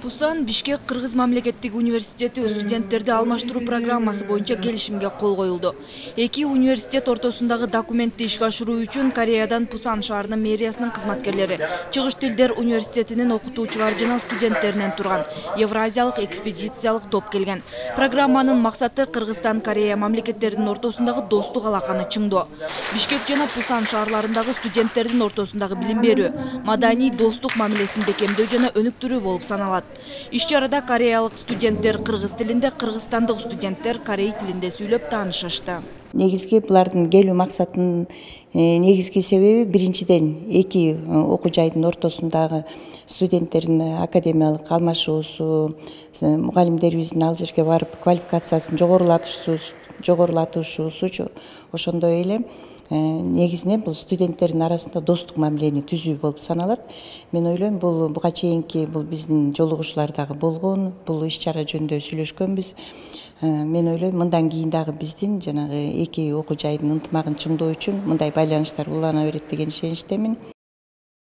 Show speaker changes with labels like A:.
A: Пусан Бишкек Кыргыз мамлекеттик университети студенттерди алмаштыруу программасы боюнча келишимге кол коюлду. Эки университет ортосундагы документти ишке ашыруу үчүн Кореядан Пусан шаарынын мэриясынын кызматкерлери, Чыгыш тилдер университетинин окутуучулары жана студенттеринен турган Евразиялык экспедициялык топ келген. Программанын максаты Кыргызстан, Корея мамлекеттеринин ортосундагы достук алаканы чыңдоо. Бишкек жана Пусан шаарларындагы студенттердин ортосундагы билим берүү, маданий достук мамилесин бекемдөө жана өнүктүрүү болуп саналат. Иш-чарада кореялык студенттер кыргыз тилинде, кыргызстандык студенттер корей тилинде сүйлөп таанышышты.
B: Негизги булардын келүү максатынын негизги себеби биринчиден эки окуу жайдын ортосундагы студенттердин академиялык алмашуусу, мугалимдерибиздин ал жерге барып квалификациясын жогорулатышуусу ошондой эле негизинен бул студенттердин арасында достук мамилени түзүү болуп саналат. Мен ойлойм, буга чейинки биздин жолугушуулар дагы болгон, бул иш-чара жөнүндө сүйлөшкөнбүз. Мен ойлойм, мындан кийин дагы биздин жанагы эки окуу жайдын ынтымагын чыңдоо үчүн мындай байланыштар улана берет деген ишеничтемин.